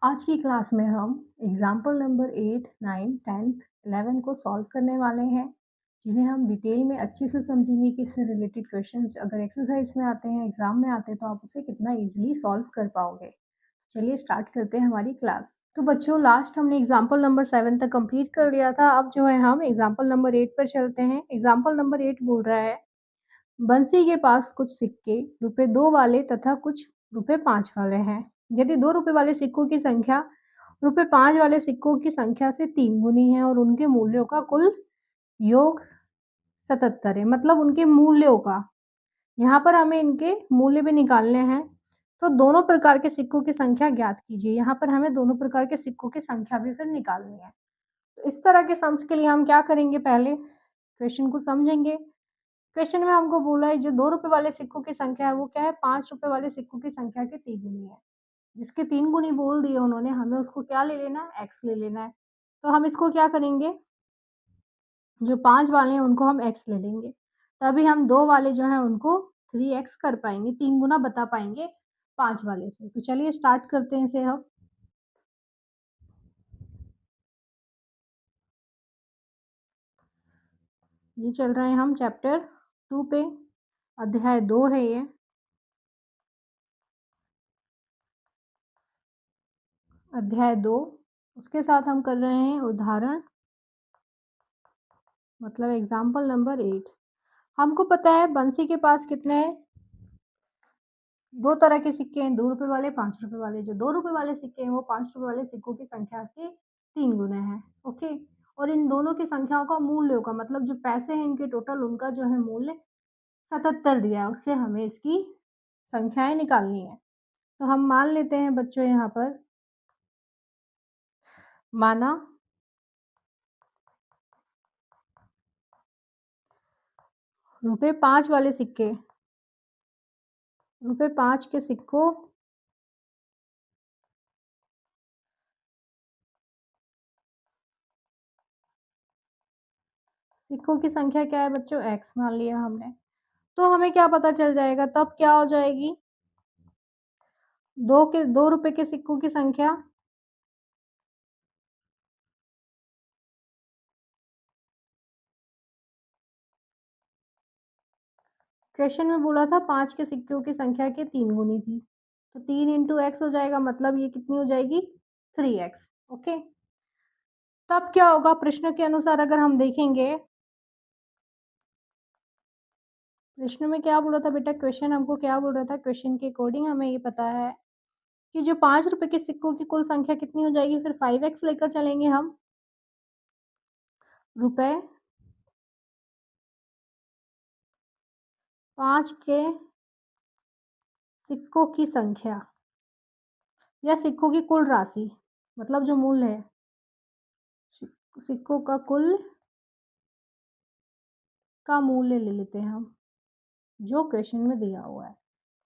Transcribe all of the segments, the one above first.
आज की क्लास में हम एग्जाम्पल नंबर 8, 9, 10th, 11 को सॉल्व करने वाले हैं, जिन्हें हम डिटेल में अच्छे से समझेंगे कि इससे रिलेटेड क्वेश्चंस अगर एक्सरसाइज में आते हैं, एग्जाम में आते हैं, तो आप उसे कितना इजीली सॉल्व कर पाओगे। चलिए स्टार्ट करते हैं हमारी क्लास। तो बच्चों, लास्ट हमने एग्जाम्पल नंबर 7 तक कंप्लीट कर लिया था। अब जो है हम एग्जाम्पल नंबर 8 पर चलते हैं। एग्जाम्पल नंबर 8 बोल रहा है, बंसी के पास कुछ सिक्के ₹2 वाले तथा कुछ ₹5 वाले हैं। यदि ₹2 वाले सिक्कों की संख्या ₹5 वाले सिक्कों की संख्या से 3 गुनी है और उनके मूल्यों का कुल योग 77 है। मतलब उनके मूल्यों का, यहाँ पर हमें इनके मूल्य भी निकालने हैं। तो दोनों प्रकार के सिक्कों की संख्या ज्ञात कीजिए। यहाँ पर हमें दोनों प्रकार के सिक्कों की संख्या भी फिर निकालनी है। तो इस तरह के सम्स के लिए हम क्या करेंगे, पहले क्वेश्चन को समझेंगे। क्वेश्चन में हमको बोला है जो ₹2 वाले सिक्कों की संख्या है वो क्या है, ₹5 वाले सिक्कों की संख्या के 3 गुनी है। जिसके 3 गुनी बोल दिए उन्होंने, हमें उसको क्या ले लेना है, x ले लेना है। तो हम इसको क्या करेंगे, जो 5 वाले हैं उनको हम x ले लेंगे। तभी हम 2 वाले जो हैं उनको 3x कर पाएँगे, 3 गुना बता पाएँगे 5 वाले से। तो चलिए स्टार्ट करते हैं इसे हम। ये चल रहे हैं हम चैप्टर 2 पे, अध्याय 2 है ये। अध्याय 2, उसके साथ हम कर रहे हैं उदाहरण, मतलब एग्जाम्पल नंबर 8। हमको पता है बंसी के पास कितने 2 तरह के सिक्के हैं, ₹2 वाले, ₹5 वाले। जो ₹2 वाले सिक्के हैं वो ₹5 वाले सिक्कों की संख्या के 3 गुने हैं, ओके। और इन दोनों की संख्याओं का मूल्य होगा, मतलब जो पैसे हैं इनके टोटल, उनका जो है मूल्य 77 दिया है, उससे हमें इसकी संख्याएँ निकालनी है। तो हम मान लेते हैं बच्चों, यहाँ पर माना ₹5 वाले सिक्के, ₹5 के सिक्कों सिक्कों की संख्या क्या है बच्चों, x मान लिया हमने। तो हमें क्या पता चल जाएगा, तब क्या हो जाएगी, 2 रुपए के सिक्कों की संख्या क्वेश्चन में बोला था 5 के सिक्कों की संख्या के 3 गुनी थी। तो 3 इंटू एक्स हो जाएगा, मतलब ये कितनी हो जाएगी, 3x, ओके। तब क्या होगा, प्रश्न के अनुसार अगर हम देखेंगे, प्रश्न में क्या बोला था बेटा, क्वेश्चन हमको क्या बोल रहा था, क्वेश्चन के अकॉर्डिंग हमें ये पता है कि जो 5 रुपए के सिक्कों की कुल संख्या कितनी हो जाएगी, फिर 5x लेकर चलेंगे हम, रुपए 5 के सिक्कों की संख्या या सिक्कों की कुल राशि, मतलब जो मूल्य है, सिक्कों का कुल का मूल्य ले लेते हैं हम, जो क्वेश्चन में दिया हुआ है।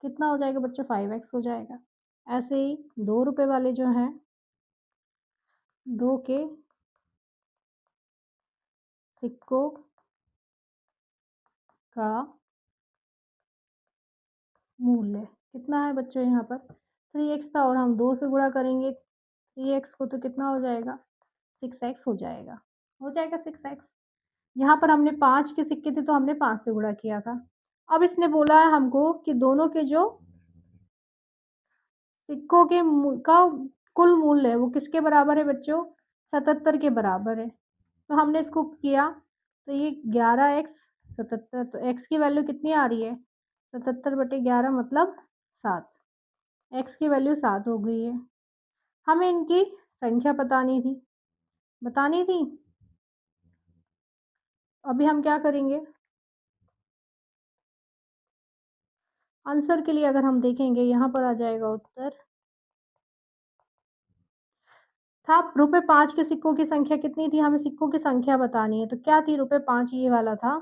कितना हो जाएगा बच्चों, 5x हो जाएगा। ऐसे ही 2 रुपए वाले जो हैं, 2 के सिक्कों का मूल्य कितना है बच्चों, यहाँ पर 3x था और हम 2 से गुणा करेंगे 3x को, तो कितना हो जाएगा, 6x हो जाएगा, 6x। यहाँ पर हमने 5 के सिक्के थे तो हमने 5 से गुणा किया था। अब इसने बोला है हमको कि दोनों के जो सिक्कों के का कुल मूल्य है वो किसके बराबर है बच्चों, 77 के बराबर है। तो हमने इसको किया, तो ये 11x 77, तो x की वैल्यू कितनी आ रही है, 77/11 मतलब 7। x की वैल्यू 7 हो गई है। हमें इनकी संख्या बतानी थी। अभी हम क्या करेंगे, आंसर के लिए अगर हम देखेंगे, यहाँ पर आ जाएगा उत्तर था ₹5 के सिक्कों की संख्या कितनी थी, हमें सिक्कों की संख्या बतानी है। तो क्या थी, ₹5 ये वाला था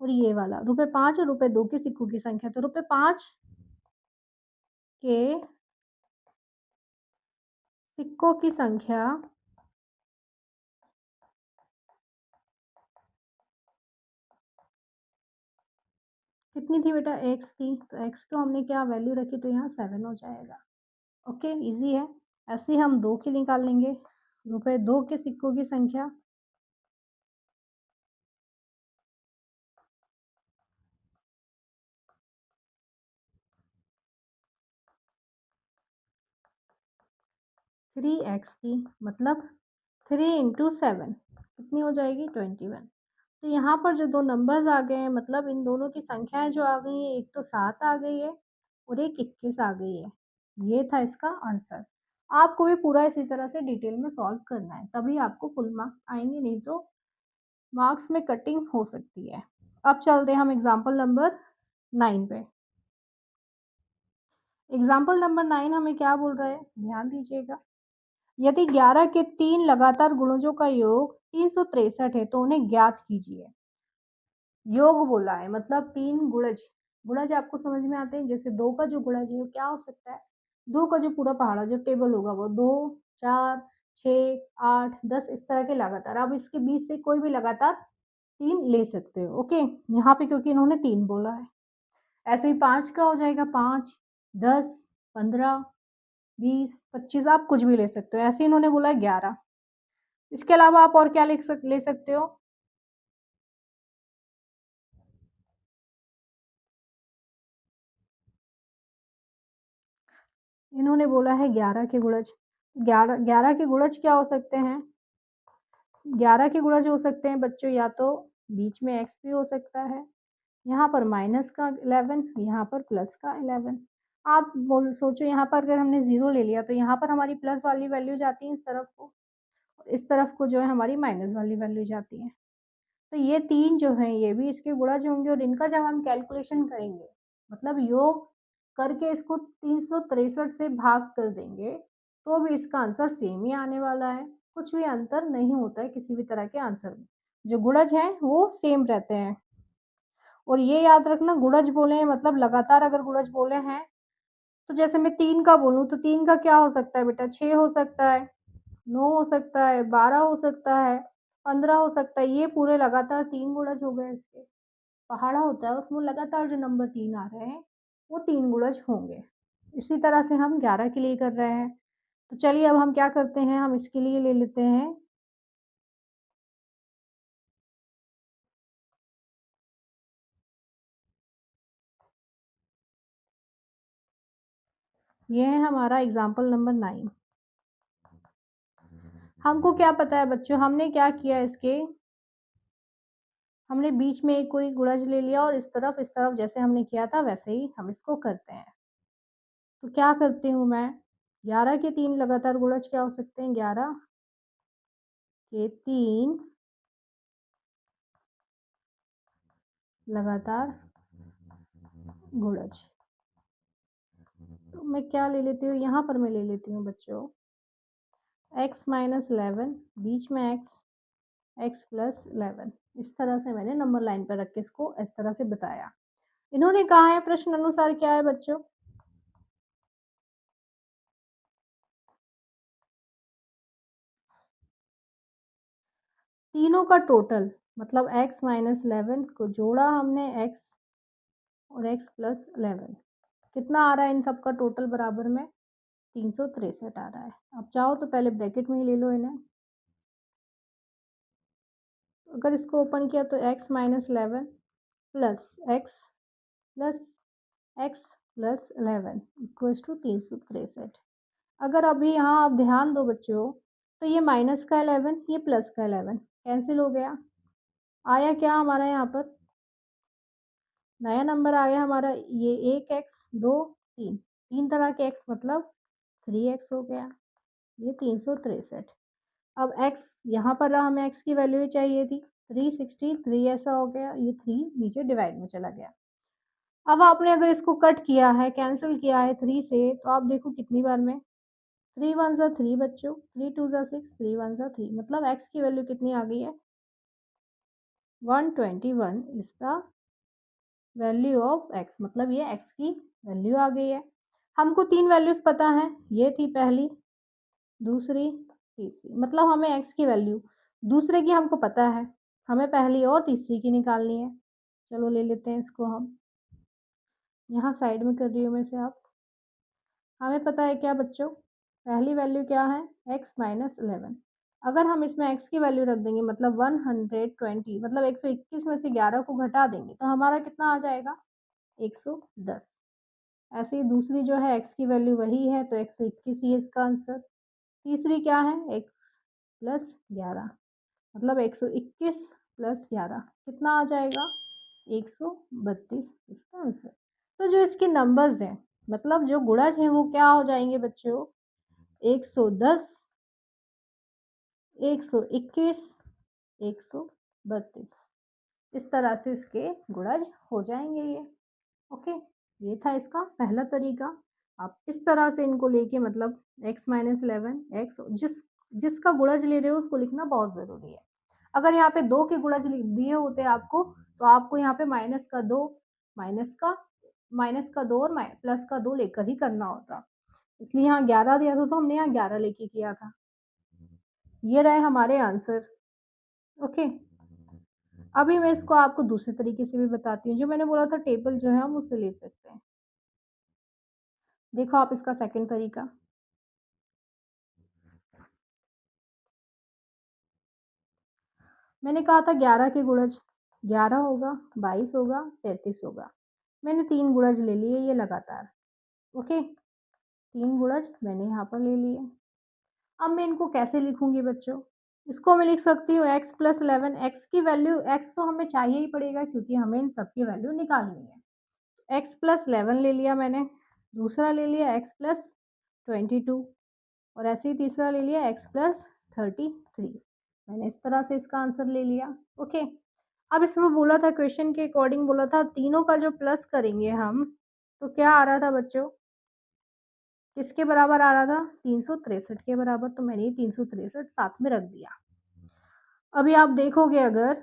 और ये वाला, ₹5 और ₹2 के सिक्कों की संख्या। तो ₹5 के सिक्कों की संख्या कितनी थी बेटा, x थी। तो x को हमने क्या वैल्यू रखी, तो यहाँ 7 हो जाएगा, ओके, ईज़ी है। ऐसे ही हम 2 की निकाल लेंगे। रुपए 2 के सिक्कों की संख्या 3x थी, मतलब 3 इंटू 7 कितनी हो जाएगी 21। तो यहाँ पर जो 2 नंबर्स आ गए हैं, मतलब इन दोनों की संख्याएँ जो आ गई हैं, एक तो 7 आ गई है और एक 21 आ गई है। ये था इसका आंसर। आपको भी पूरा इसी तरह से डिटेल में सॉल्व करना है, तभी आपको फुल मार्क्स आएँगे, नहीं तो मार्क्स में कटिंग हो सकती है। अब चलते हैं हम एग्ज़ाम्पल नंबर 9 पे। एग्ज़ाम्पल नंबर 9 हमें क्या बोल रहा है? ध्यान दीजिएगा। यदि 11 के 3 लगातार गुणजों का योग 363 है, तो उन्हें ज्ञात कीजिए। योग बोला है, मतलब 3 गुणज। गुणज आपको समझ में आते हैं, जैसे 2 का जो गुणज है वो क्या हो सकता है? 2 का जो पूरा पहाड़ा जो टेबल होगा वो 2, 4, 6, 8, 10 इस तरह के लगातार। आप इसके बीच से कोई भी लगातार 3 ले सकते हो, ओके? यहाँ पे क्योंकि इन्होंने 3 बोला है। ऐसे ही 5 का हो जाएगा 5, 10, 15, 20, 25 आप कुछ भी ले सकते हो। ऐसे ही इन्होंने बोला है 11। इसके अलावा आप और क्या ले सकते हो? इन्होंने बोला है 11 के गुणज। 11 के गुणज क्या हो सकते हैं? 11 के गुणज हो सकते हैं बच्चों, या तो बीच में x भी हो सकता है, यहाँ पर माइनस का 11, यहाँ पर प्लस का 11। आप बोल सोचो, यहाँ पर अगर हमने 0 ले लिया तो यहाँ पर हमारी प्लस वाली वैल्यू जाती है इस तरफ को, इस तरफ को जो है हमारी माइनस वाली वैल्यू जाती है। तो ये 3 जो हैं ये भी इसके गुणज होंगे, और इनका जब हम कैलकुलेशन करेंगे, मतलब योग करके इसको 363 से भाग कर देंगे, तो भी इसका आंसर सेम ही आने वाला है। कुछ भी अंतर नहीं होता है किसी भी तरह के आंसर में। जो गुणज हैं वो सेम रहते हैं। और ये याद रखना, गुणज बोले हैं मतलब लगातार अगर गुणज बोले हैं, तो जैसे मैं 3 का बोलूँ तो 3 का क्या हो सकता है बेटा? 6 हो सकता है, 9 हो सकता है, 12 हो सकता है, 15 हो सकता है। ये पूरे लगातार 3 गुणज हो गए इसके। पहाड़ा होता है उसमें लगातार जो नंबर 3 आ रहे हैं, वो 3 गुणज होंगे। इसी तरह से हम 11 के लिए कर रहे हैं। तो चलिए अब हम क्या करते हैं, हम इसके लिए ले लेते हैं, ये है हमारा एग्ज़ाम्पल नंबर 9। हमको क्या पता है बच्चों, हमने क्या किया इसके, हमने बीच में कोई गुणज ले लिया और इस तरफ जैसे हमने किया था वैसे ही हम इसको करते हैं। तो क्या करती हूँ मैं, 11 के 3 लगातार गुणज क्या हो सकते हैं? 11 के 3 लगातार गुणज। तो मैं क्या ले लेती हूँ, यहाँ पर मैं ले लेती हूँ बच्चों x माइनस 11, बीच में x प्लस 11। इस तरह से मैंने नंबर लाइन पर रख के इसको इस तरह से बताया। इन्होंने कहा है प्रश्न अनुसार क्या है बच्चों? तीनों का टोटल, मतलब x माइनस 11 को जोड़ा हमने x और x प्लस 11, कितना आ रहा है इन सब का टोटल बराबर में? 363 आ रहा है। अब चाहो तो पहले ब्रैकेट में ही ले लो इन्हें। अगर इसको ओपन किया तो x minus 11 plus x plus x plus 11 equals to 363। अगर अभी यहाँ आप ध्यान दो बच्चों, तो ये माइनस का 11, ये प्लस का 11 कैंसिल हो गया। आया क्या हमारा यहाँ पर? नया नंबर आ गया हमारा, ये 1x 2 3, 3 तरह के x मतलब 3x हो गया, ये 363। अब x यहाँ पर रहा, हमें x की वैल्यू ही चाहिए थी, 363 ऐसा हो गया, ये 3 नीचे डिवाइड में चला गया। अब आपने अगर इसको कट किया है, कैंसिल किया है 3 से, तो आप देखो कितनी बार में, 3 1 ज़ा 3 बच्चों, 3 2 ज़ा 6, 3 1 ज़ा 3, मतलब x की वैल्यू कितनी आ गई है? 121 is the value of x, मतलब ये x की वैल्यू आ गई है। हमको 3 वैल्यूज़ पता हैं, ये थी पहली, दूसरी, तीसरी, मतलब हमें x की वैल्यू दूसरे की हमको पता है, हमें पहली और तीसरी की निकालनी है। चलो ले लेते हैं इसको हम, यहाँ साइड में कर रही हूँ मैं इसे आप। हमें पता है क्या बच्चों, पहली वैल्यू क्या है x माइनस 11। अगर हम इसमें x की वैल्यू रख देंगे मतलब 120 मतलब 121 में से 11 को घटा देंगे तो हमारा कितना आ जाएगा 110। ऐसे ही दूसरी जो है x की वैल्यू वही है तो 121 ही है इसका आंसर। तीसरी क्या है x प्लस 11 मतलब 121 प्लस 11 कितना आ जाएगा 132 इसका आंसर। तो जो इसके नंबर्स हैं मतलब जो गुणज हैं वो क्या हो जाएंगे बच्चों 110 121 132 इस तरह से इसके गुणज हो जाएंगे ये। ओके ये था इसका पहला तरीका। आप इस तरह से इनको लेके मतलब x माइनस 11 एक्स जिसका गुणज ले रहे हो उसको लिखना बहुत ज़रूरी है। अगर यहाँ पे 2 के गुणज दिए होते आपको तो आपको यहाँ पे माइनस का माइनस का 2 और प्लस का 2 लेकर ही करना होता। इसलिए यहाँ 11 दिया था तो हमने यहाँ 11 लेके किया था। ये रहे हमारे आंसर। ओके अभी मैं इसको आपको दूसरे तरीके से भी बताती हूँ। जो मैंने बोला था टेबल जो है हम उससे ले सकते हैं। देखो आप इसका सेकंड तरीका। मैंने कहा था 11 के गुणज 11 होगा 22 होगा 33 होगा। मैंने 3 गुणज ले लिए ये लगातार। ओके 3 गुणज मैंने यहाँ पर ले लिए। अब मैं इनको कैसे लिखूंगी बच्चों इसको मैं लिख सकती हूँ x प्लस 11 x की वैल्यू x तो हमें चाहिए ही पड़ेगा क्योंकि हमें इन सब की वैल्यू निकालनी है। x प्लस 11 ले लिया मैंने। दूसरा ले लिया x प्लस 22 और ऐसे ही तीसरा ले लिया x प्लस 33। मैंने इस तरह से इसका आंसर ले लिया। ओके अब इसमें बोला था क्वेश्चन के अकॉर्डिंग बोला था तीनों का जो प्लस करेंगे हम तो क्या आ रहा था बच्चों किसके बराबर आ रहा था 363 के बराबर। तो मैंने ये 363 साथ में रख दिया। अभी आप देखोगे अगर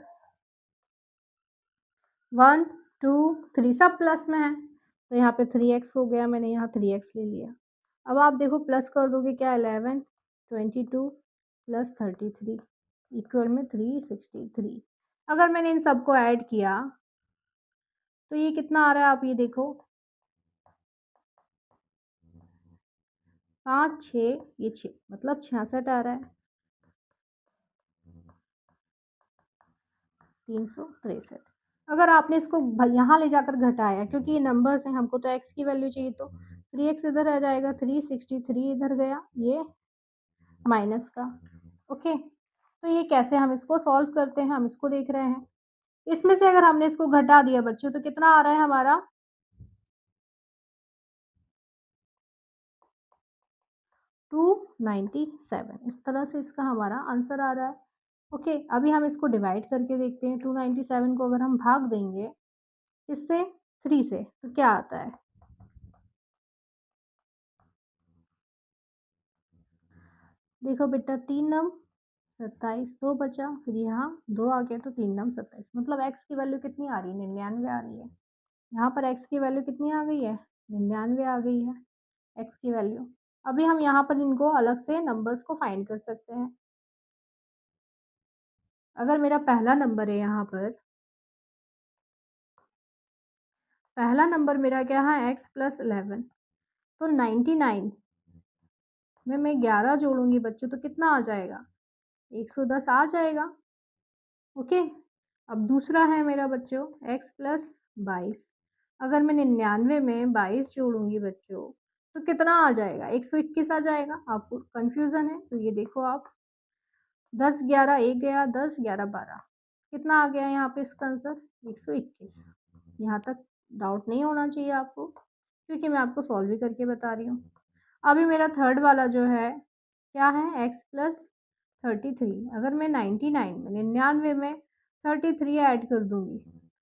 1 2 3 सब प्लस में है तो यहाँ पे 3x हो गया। मैंने यहाँ 3x ले लिया। अब आप देखो प्लस कर दोगे क्या 11 22 प्लस 33 इक्वल में 363। अगर मैंने इन सबको ऐड किया तो ये कितना आ रहा है आप ये देखो 5 6 ये 6 मतलब 66 आ रहा है 363। अगर आपने इसको यहाँ ले जाकर घटाया क्योंकि ये नंबर्स हैं हमको तो x की वैल्यू चाहिए तो 3x इधर आ जाएगा 363 इधर गया ये माइनस का। ओके तो ये कैसे हम इसको सॉल्व करते हैं हम इसको देख रहे हैं। इसमें से अगर हमने इसको घटा दिया बच्चों तो कितना आ रहा है हमारा 297 इस तरह से इसका हमारा आंसर आ रहा है। ओके अभी हम इसको डिवाइड करके देखते हैं 297 को अगर हम भाग देंगे इससे 3 से तो क्या आता है देखो बेटा 3 नम 27 2 बचा फिर यहाँ 2 आ गया तो 3 नम 27 मतलब x की वैल्यू कितनी आ रही है 99 आ रही है। यहाँ पर x की वैल्यू कितनी आ गई है 99 आ गई है x की वैल्यू। अभी हम यहाँ पर इनको अलग से नंबर्स को फाइंड कर सकते हैं। अगर मेरा पहला नंबर है यहाँ पर पहला नंबर मेरा क्या है x प्लस 11 तो 99 में मैं 11 जोड़ूंगी बच्चों तो कितना आ जाएगा 110 आ जाएगा। ओके अब दूसरा है मेरा बच्चों x प्लस 22 अगर मैं 99 में 22 जोड़ूंगी बच्चों तो कितना आ जाएगा 121 आ जाएगा। आपको कंफ्यूजन है तो ये देखो आप 10 11 एक गया 10 11 12 कितना आ गया यहाँ पे इसका आंसर 121। यहाँ तक डाउट नहीं होना चाहिए आपको क्योंकि मैं आपको सॉल्व भी करके बता रही हूँ। अभी मेरा थर्ड वाला जो है क्या है x प्लस 33 अगर मैं 99 में 99 में 33 ऐड कर दूंगी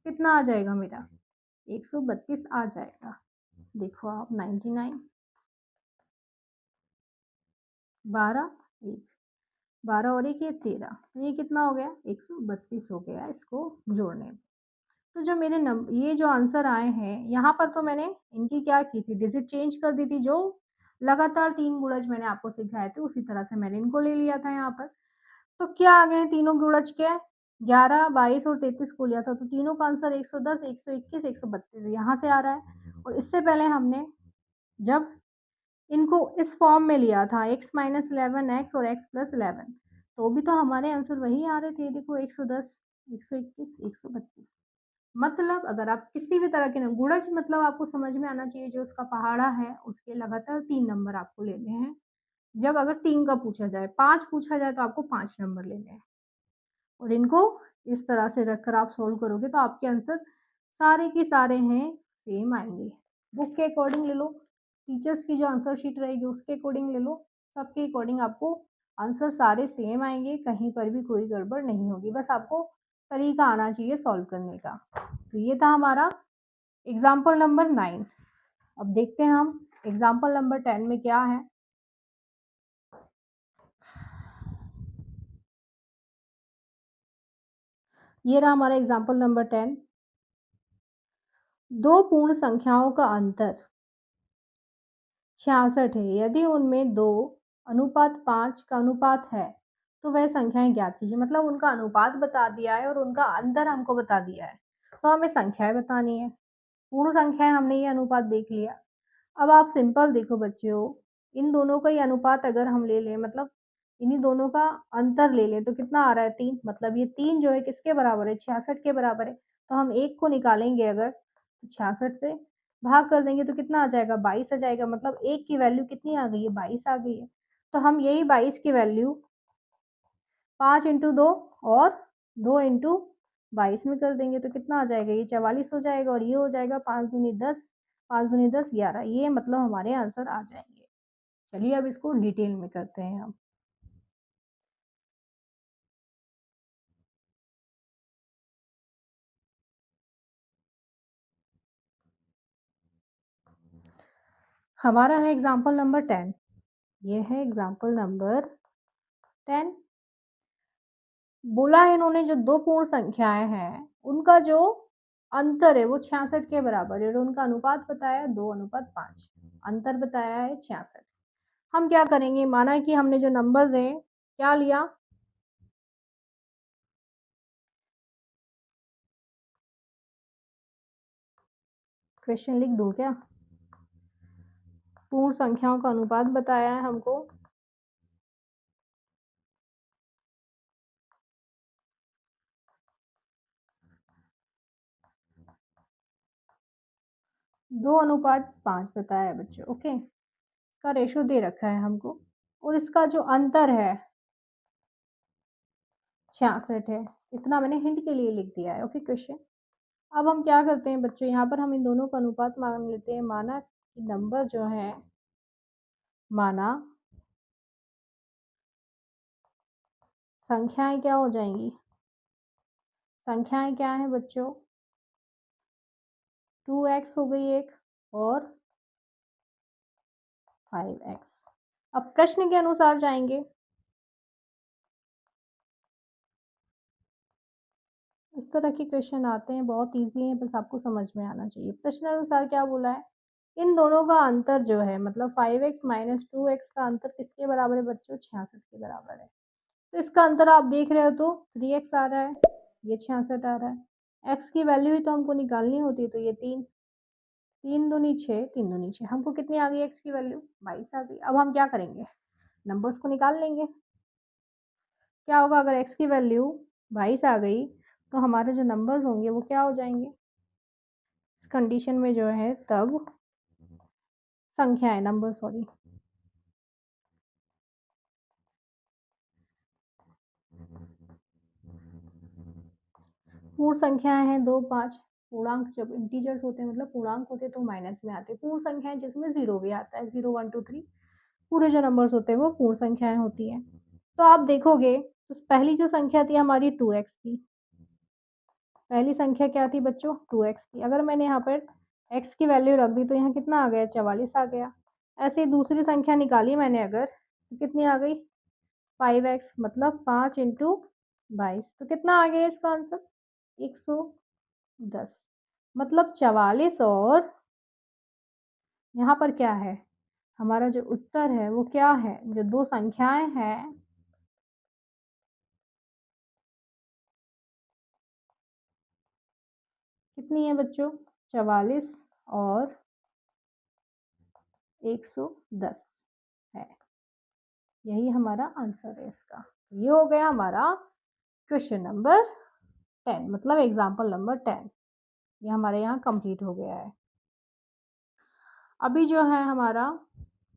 कितना आ जाएगा मेरा 132 आ जाएगा। देखो आप 99 12 1 12 और एक ये 13 तो ये कितना हो गया 132 हो गया इसको जोड़ने में। तो जो मेरे नंबर ये जो आंसर आए हैं यहाँ पर तो मैंने इनकी क्या की थी डिजिट चेंज कर दी थी। जो लगातार 3 गुणज मैंने आपको सिखाए थे उसी तरह से मैंने इनको ले लिया था यहाँ पर। तो क्या आ गए तीनों गुणज के 11 22 और 33 को लिया था तो तीनों का आंसर 110 121 132 यहाँ से आ रहा है। और इससे पहले हमने जब इनको इस फॉर्म में लिया था x माइनस 11x और x प्लस 11, तो भी तो हमारे आंसर वही आ रहे थे। देखो 110, 121, 132। मतलब अगर आप किसी भी तरह के ना गुणज मतलब आपको समझ में आना चाहिए, जो उसका पहाड़ा है उसके लगातार 3 नंबर आपको लेने हैं। जब अगर 3 का पूछा जाए, 5 पूछा जाए तो आपको 5 नंबर लेने हैं और इनको इस तरह से रखकर आप सोल्व करोगे तो आपके आंसर सारे के सारे हैं सेम आएंगे। बुक के अकॉर्डिंग ले लो, टीचर्स की जो आंसर शीट रहेगी उसके अकॉर्डिंग ले लो, सबके अकॉर्डिंग आपको आंसर सारे सेम आएंगे, कहीं पर भी कोई गड़बड़ नहीं होगी। बस आपको तरीका आना चाहिए सॉल्व करने का। तो ये था हमारा एग्जाम्पल नंबर 9। अब देखते हैं हम एग्जाम्पल नंबर 10 में क्या है। ये रहा हमारा एग्जाम्पल नंबर 10। दो पूर्ण संख्याओं का अंतर 66 है। यदि उनमें 2 अनुपात 5 का अनुपात है तो वह संख्याएं ज्ञात कीजिए। मतलब उनका अनुपात बता दिया है और उनका अंतर हमको बता दिया है, तो हमें संख्याएं बतानी है। पूर्ण संख्याएं हमने ये अनुपात देख लिया। अब आप सिंपल देखो बच्चों, इन दोनों का ही अनुपात अगर हम ले लें, मतलब इन्हीं दोनों का अंतर ले लें तो कितना आ रहा है 3। मतलब ये 3 जो है किसके बराबर है, 66 के बराबर है। तो हम 1 को निकालेंगे अगर, तो 66 से भाग कर देंगे तो कितना आ जाएगा, 22 आ जाएगा। मतलब 1 की वैल्यू कितनी आ गई है, 22 आ गई है। तो हम यही 22 की वैल्यू 5 इंटू 2 और 2 इंटू 22 में कर देंगे तो कितना आ जाएगा, ये 44 हो जाएगा और ये हो जाएगा 5 दूनी 10, 5 दूनी 10 11। ये मतलब हमारे आंसर आ जाएंगे। चलिए अब इसको डिटेल में करते हैं हम। हमारा है एग्जाम्पल नंबर 10। ये है एग्जाम्पल नंबर 10। बोला है इन्होंने जो दो पूर्ण संख्याएं हैं उनका जो अंतर है वो 66 के बराबर है और उनका अनुपात बताया 2:5। अंतर बताया है 66। हम क्या करेंगे, माना कि हमने जो नंबर्स हैं क्या लिया, क्वेश्चन लिख दूं क्या, पूर्ण संख्याओं का अनुपात बताया है हमको। दो अनुपात 5 बताया है बच्चों। ओके, इसका रेशो दे रखा है हमको और इसका जो अंतर है 66 है। इतना मैंने हिंट के लिए लिख दिया है। Okay question. अब हम क्या करते हैं बच्चों, यहाँ पर हम इन दोनों का अनुपात मान लेते हैं। माना कि नंबर जो है, माना संख्याएं क्या हो जाएंगी, संख्याएं क्या है बच्चों, 2x हो गई एक और 5x। अब प्रश्न के अनुसार जाएंगे, इस तरह के क्वेश्चन आते हैं, बहुत इजी है, बस आपको समझ में आना चाहिए। प्रश्न अनुसार क्या बोला है, इन दोनों का अंतर जो है मतलब 5x माइनस 2x का अंतर किसके बराबर है बच्चों, 66 के बराबर है। तो इसका अंतर आप देख रहे हो तो 3x आ रहा है, ये 66 आ रहा है। x की वैल्यू ही तो हमको निकालनी होती है, तो ये 3, 3 दूनी 6, 3 दूनी 6, हमको कितनी आ गई x की वैल्यू, 22 आ गई। अब हम क्या करेंगे, नंबर्स को निकाल लेंगे। क्या होगा अगर x की वैल्यू 22 आ गई तो हमारे जो नंबर्स होंगे वो क्या हो जाएंगे, इस कंडीशन में जो है तब संख्याएं, नंबर सॉरी, पूर्ण संख्याएं हैं 2 5। पूर्णांक जब इंटीजर्स होते हैं मतलब पूर्णांक होते हैं तो माइनस में आते हैं। पूर्ण संख्याएं जिसमें जीरो भी आता है, 0 1 2 3 पूरे जो नंबर्स होते हैं वो पूर्ण संख्याएं होती हैं। तो आप देखोगे तो पहली जो संख्या थी हमारी 2x थी। पहली संख्या क्या थी बच्चों, 2x थी। अगर मैंने यहाँ पर x की वैल्यू रख दी तो यहाँ कितना आ गया, 44 आ गया। ऐसे ही दूसरी संख्या निकाली मैंने अगर, तो कितनी आ गई, 5x, मतलब 5 इंटू 22, तो कितना आ गया इसका आंसर, 110। मतलब 44 और यहाँ पर क्या है, हमारा जो उत्तर है वो क्या है, जो दो संख्याएं हैं कितनी है बच्चों, 44 और 110 है। यही हमारा आंसर है इसका। ये हो गया हमारा क्वेश्चन नंबर 10, मतलब एग्जाम्पल नंबर 10। ये हमारे यहाँ कंप्लीट हो गया है। अभी जो है हमारा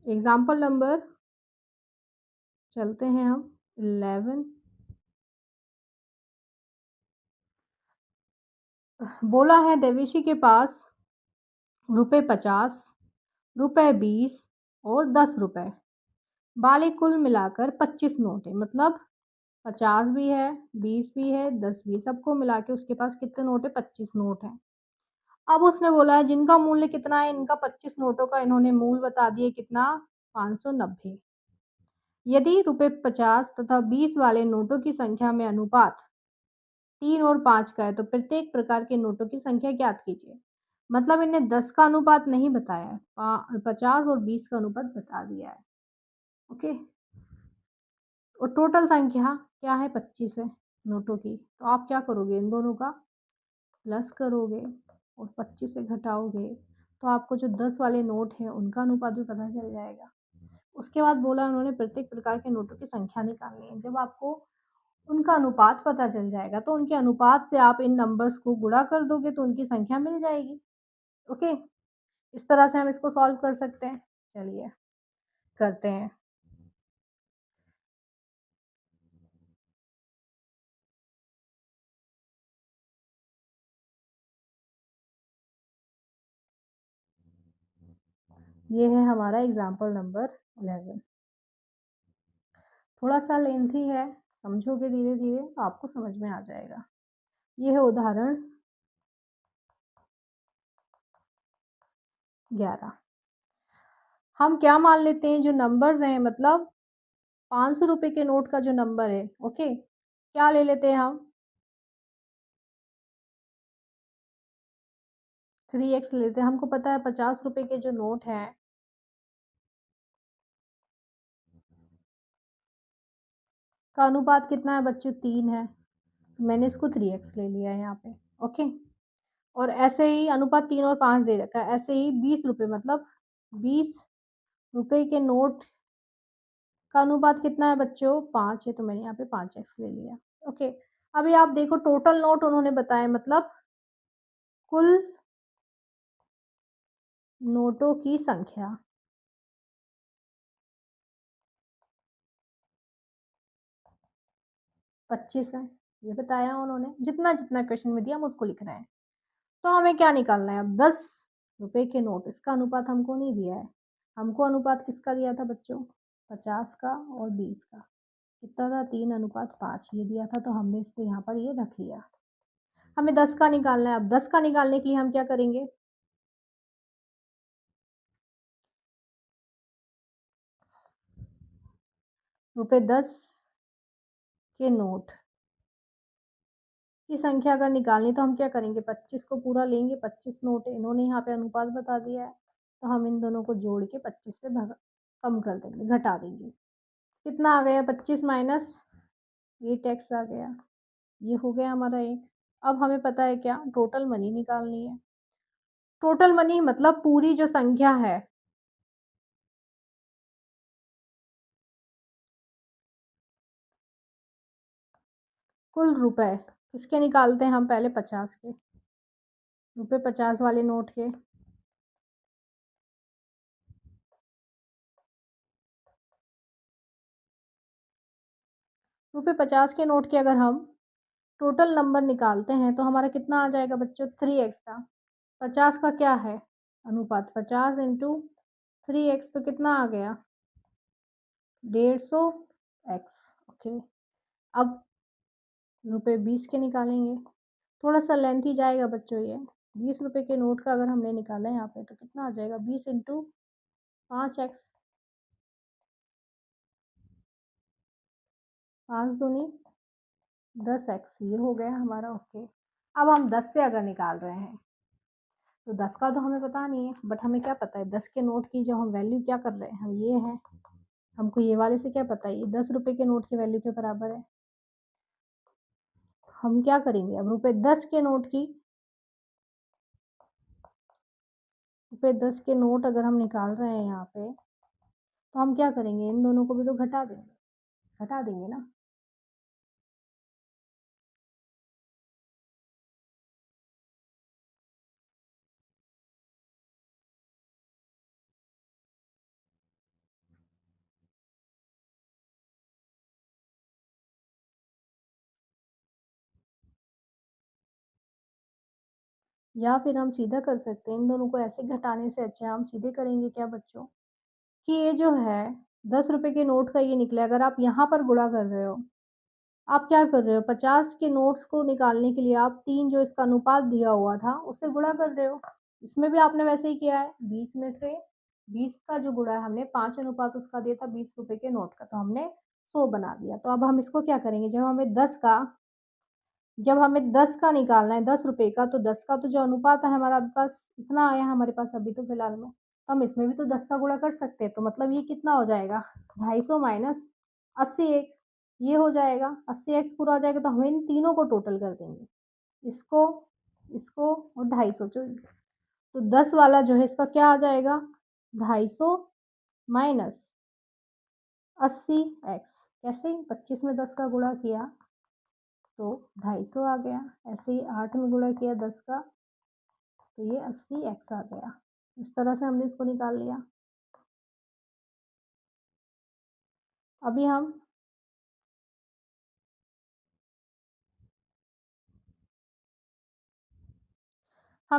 एग्जाम्पल नंबर, चलते हैं हम 11। बोला है देवेशी के पास ₹50, ₹20 और ₹10, वाले कुल मिलाकर 25 नोट है। मतलब 50 भी है, 20 भी है, 10 भी, सबको मिला के उसके पास कितने नोट है? 25 नोट है। अब उसने बोला है जिनका मूल्य कितना है? इनका 25 नोटों का इन्होंने मूल बता दिए कितना? 590। यदि ₹50 तथा 20 वाले नोटों की संख्या में अनुपात 3 और 5 का है तो प्रत्येक प्रकार के नोटों की संख्या ज्ञात कीजिए। मतलब इन्हें 10 का अनुपात नहीं बताया है, 50 और 20 का अनुपात बता दिया है। ओके, और टोटल संख्या क्या है? 25 है नोटों की। तो आप क्या करोगे? इन दोनों का प्लस करोगे और 25 से घटाओगे तो आपको जो 10 वाले नोट हैं उनका अनुपात भी पता चल जाएगा। उसके बाद बोला उन्होंने प्रत्येक प्रकार के नोटों की संख्या निकालनी है। जब आपको उनका अनुपात पता चल जाएगा तो उनके अनुपात से आप इन नंबर्स को गुणा कर दोगे तो उनकी संख्या मिल जाएगी। ओके, इस तरह से हम इसको सॉल्व कर सकते हैं। चलिए करते हैं। ये है हमारा एग्जाम्पल नंबर 11। थोड़ा सा लेंथी है, समझोगे धीरे धीरे तो आपको समझ में आ जाएगा। ये है उदाहरण 11। हम क्या मान लेते हैं? जो नंबर्स हैं, मतलब 500 रुपए के नोट का जो नंबर है, ओके, क्या ले लेते हैं हम? 3x लेते हैं। हमको पता है 50 रुपए के जो नोट हैं का अनुपात कितना है बच्चों? 3 है। तो मैंने इसको 3x ले लिया है यहाँ पे। ओके, और ऐसे ही अनुपात 3 और 5 दे रखा है। ऐसे ही 20 रुपए, मतलब 20 रुपए के नोट का अनुपात कितना है बच्चों? 5 है। तो मैंने यहाँ पे 5x ले लिया। ओके, अभी आप देखो टोटल नोट उन्होंने बताए, मतलब कुल नोटों की संख्या 25 है। ये बताया उन्होंने। जितना जितना क्वेश्चन में दिया हम उसको लिख रहे हैं। तो हमें क्या निकालना है अब? 10 रुपए के नोट, इसका अनुपात हमको नहीं दिया है। हमको अनुपात किसका दिया था बच्चों? 50 का और 20 का। कितना था? 3:5 ये दिया था। तो हमने इससे यहाँ पर ये रख लिया। हमें 10 का निकालना है। अब 10 का निकालने के लिए हम क्या करेंगे? ₹10 के नोट की संख्या अगर निकालनी तो हम क्या करेंगे? 25 को पूरा लेंगे। 25 नोट है, इन्होंने यहाँ पे अनुपात बता दिया है। तो हम इन दोनों को जोड़ के 25 से कम कर देंगे, घटा देंगे। कितना आ गया? 25 माइनस 8x आ गया। ये हो गया हमारा एक। अब हमें पता है क्या? टोटल मनी निकालनी है। टोटल मनी मतलब पूरी जो संख्या है, कुल रुपए किसके निकालते हैं हम? पहले 50 के, रुपए 50 वाले नोट के। रुपए 50 के नोट के अगर हम टोटल नंबर निकालते हैं तो हमारा कितना आ जाएगा बच्चों? 3x का। 50 का क्या है अनुपात? 50 इंटू 3x, तो कितना आ गया? 150x। ओके, अब रुपए 20 के निकालेंगे। थोड़ा सा लेंथी जाएगा बच्चों ये। 20 रुपए के नोट का अगर हमने निकाला है यहाँ पे तो कितना आ जाएगा? 20 इंटू 5x, 5 दूनी 10x। ये हो गया हमारा। ओके, अब हम 10 से अगर निकाल रहे हैं तो 10 का तो हमें पता नहीं है, बट हमें क्या पता है 10 के नोट की जो हम वैल्यू क्या कर रहे हैं, हम ये है। हमको ये वाले से क्या पता है? ये 10 रुपए के नोट की वैल्यू के बराबर है। हम क्या करेंगे अब? रुपए 10 के नोट की ₹10 के नोट अगर हम निकाल रहे हैं यहाँ पे, तो हम क्या करेंगे? इन दोनों को भी तो घटा देंगे ना। या फिर हम सीधा कर सकते हैं, इन दोनों को ऐसे घटाने से अच्छा है हम सीधे करेंगे क्या बच्चों, कि ये जो है ₹10 के नोट का ये निकला, अगर आप यहाँ पर गुणा कर रहे हो, आप क्या कर रहे हो 50 के नोट्स को निकालने के लिए आप 3 जो इसका अनुपात दिया हुआ था, उससे गुणा कर रहे हो। इसमें भी आपने वैसे ही किया है, 20 में से 20 का जो गुणा है हमने 5 अनुपात उसका दिया था ₹20 के नोट का, तो हमने 100 बना दिया। तो अब हम इसको क्या करेंगे, जब हमें 10 का निकालना है ₹10 का, तो 10 का तो जो अनुपात है हमारा पास इतना आया है हमारे पास अभी तो फिलहाल में, तो हम इसमें भी तो 10 का गुणा कर सकते हैं। तो मतलब ये कितना हो जाएगा 250 माइनस 80 एक, ये हो जाएगा 80x पूरा हो जाएगा, तो हम इन तीनों को टोटल कर देंगे, इसको, इसको और 250 जो, तो 10 वाला जो है इसका क्या आ जाएगा 250 माइनस 80x, कैसे 25 में 10 का गुणा किया तो 250 आ गया, ऐसे ही 8 में गुणा किया 10 का तो ये 80x आ गया। इस तरह से हमने इसको निकाल लिया। अभी हम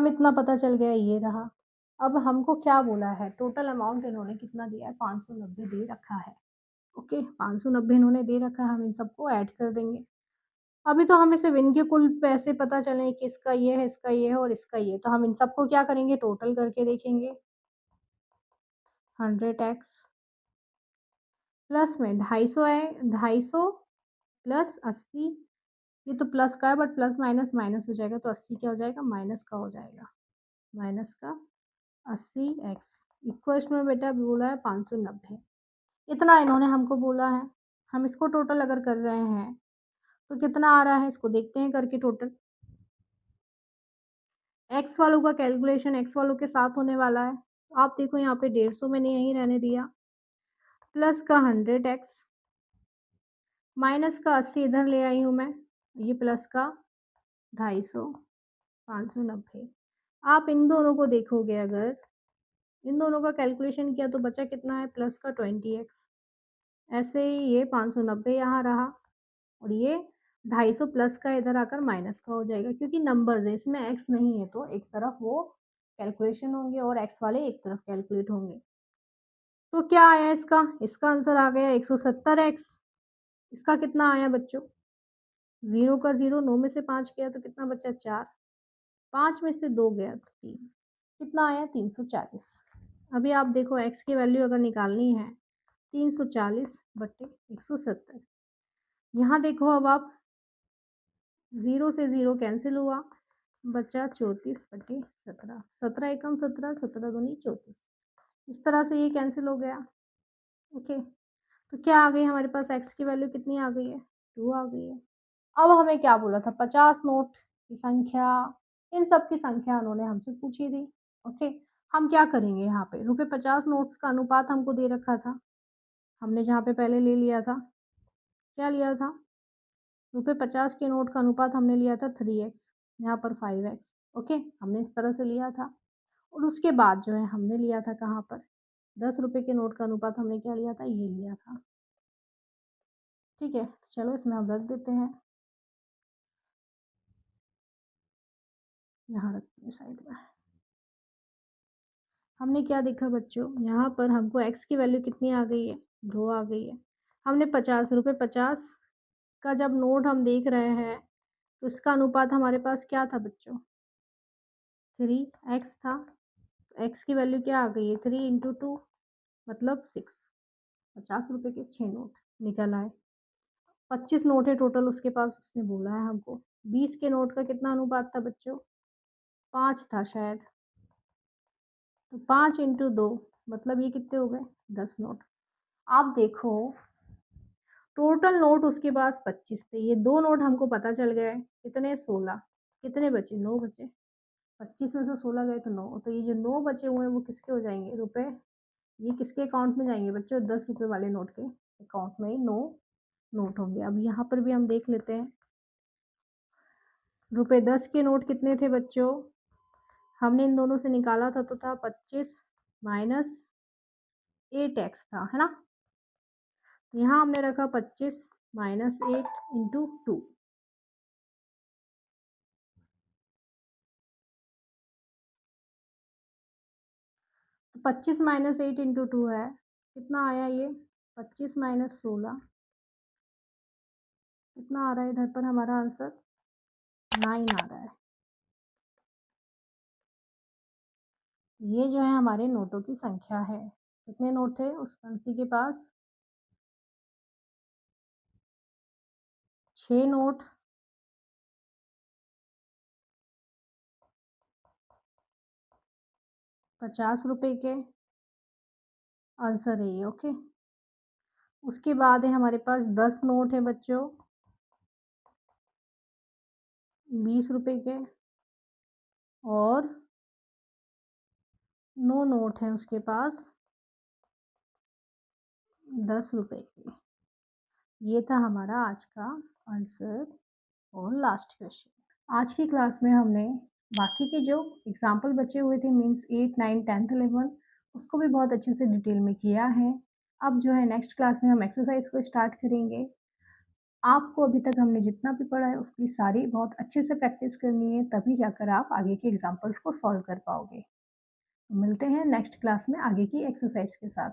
इतना पता चल गया ये रहा। अब हमको क्या बोला है, टोटल अमाउंट इन्होंने कितना दिया है 590 दे रखा है। ओके 590 इन्होंने दे रखा है, हम इन सबको ऐड कर देंगे। अभी तो हमें सिर्फ इनके कुल पैसे पता चले कि इसका ये है, इसका ये है और इसका ये है, तो हम इन सबको क्या करेंगे टोटल करके देखेंगे। 100x प्लस में 250 है, 250 प्लस 80, ये तो प्लस का है बट प्लस माइनस माइनस हो जाएगा, तो 80 क्या हो जाएगा माइनस का हो जाएगा, माइनस का 80x इक्वल्स में बेटा बोला है 590, इतना इन्होंने हमको बोला है। हम इसको टोटल अगर कर रहे हैं तो कितना आ रहा है, इसको देखते हैं करके टोटल। एक्स वालों का कैलकुलेशन एक्स वालों के साथ होने वाला है, तो आप देखो यहाँ पे 150 मैंने यहीं रहने दिया, प्लस का 100x माइनस का 80 इधर ले आई हूँ मैं, ये प्लस का 250 590। आप इन दोनों को देखोगे, अगर इन दोनों का कैलकुलेशन किया तो बचा कितना है प्लस का 20x, ऐसे ही ये 590 यहाँ रहा और ये 250 प्लस का इधर आकर माइनस का हो जाएगा, क्योंकि नंबर्स है इसमें एक्स नहीं है तो एक तरफ वो कैलकुलेशन होंगे और एक्स वाले एक तरफ कैलकुलेट होंगे। तो क्या आया इसका, इसका आंसर आ गया 170x। इसका कितना आया बच्चों, 0 का 0, 9 में से 5 गया तो कितना बचा 4, 5 में से 2 गया तो 3, कितना आया 340। अभी आप देखो x की वैल्यू अगर निकालनी है 340 बटे 170, यहाँ देखो अब आप 0 से 0 कैंसिल हुआ, बचा 34 बटे 17, 17 एकम 17, 17 दूनी 34, इस तरह से ये कैंसिल हो गया। ओके तो क्या आ गई हमारे पास x की वैल्यू कितनी आ गई है 2 आ गई है। अब हमें क्या बोला था 50 नोट की संख्या, इन सब की संख्या उन्होंने हमसे पूछी थी। ओके हम क्या करेंगे, यहाँ पे ₹50 नोट्स का अनुपात हमको दे रखा था, हमने जहाँ पे पहले ले लिया था, क्या लिया था ₹50 के नोट का अनुपात हमने लिया था 3x, यहाँ पर 5x। ओके हमने इस तरह से लिया था और उसके बाद जो है हमने लिया था कहाँ पर ₹10 के नोट का अनुपात हमने क्या लिया था, ये लिया था। ठीक है तो चलो इसमें हम रख देते हैं, यहाँ रखते हैं साइड में। हमने क्या देखा बच्चों, यहाँ पर हमको x की वैल्यू कितनी आ गई है 2 आ गई है। हमने ₹50 50 का जब नोट हम देख रहे हैं तो इसका अनुपात हमारे पास क्या था बच्चों 3x था, x की वैल्यू क्या आ गई है 3 इंटू 2 मतलब 6, ₹50 के 6 नोट निकल आए। 25 नोट है टोटल उसके पास, उसने बोला है हमको 20 के नोट का कितना अनुपात था बच्चों 5 था शायद, तो 5 इंटू 2 मतलब ये कितने हो गए 10 नोट। आप देखो टोटल नोट उसके पास 25 थे, ये 2 नोट हमको पता चल गए कितने 16, कितने बचे 9 बचे, 25 में से 16 गए तो 9, तो ये जो 9 बचे हुए हैं वो किसके हो जाएँगे रुपए? ये किसके अकाउंट में जाएँगे बच्चों? 10 रुपए वाले नोट के अकाउंट में ही 9 नोट होंगे। अब यहाँ पर भी हम देख लेते हैं। रुपए 10 के नोट कितने थे बच्चों? हमने इन दोनों से निकाला था तो था 25 माइनस 8x था, है ना? तो यहाँ हमने रखा 25 माइनस 8 इंटू 2। तो 25 माइनस 8 इंटू 2 है, कितना आया ये? 25 माइनस 16, कितना आ रहा है इधर पर हमारा आंसर? 9 आ रहा है। ये जो है हमारे नोटों की संख्या है। कितने नोट थे उस बंसी के पास? 6 नोट। 50 रुपए के आंसर है ये, ओके। उसके बाद है हमारे पास 10 नोट है बच्चों, 20 रुपए के, और 9 नोट है उसके पास 10 रुपए के। ये था हमारा आज का आंसर और लास्ट क्वेश्चन। आज की क्लास में हमने बाकी के जो एग्जाम्पल बचे हुए थे मीन्स 8, 9, 10th, 11 उसको भी बहुत अच्छे से डिटेल में किया है। अब जो है नेक्स्ट क्लास में हम एक्सरसाइज को स्टार्ट करेंगे। आपको अभी तक हमने जितना भी पढ़ा है उसकी सारी बहुत अच्छे से प्रैक्टिस करनी है, तभी जाकर आप आगे के एग्जाम्पल्स को सॉल्व कर पाओगे। मिलते हैं नेक्स्ट क्लास में आगे की एक्सरसाइज के साथ।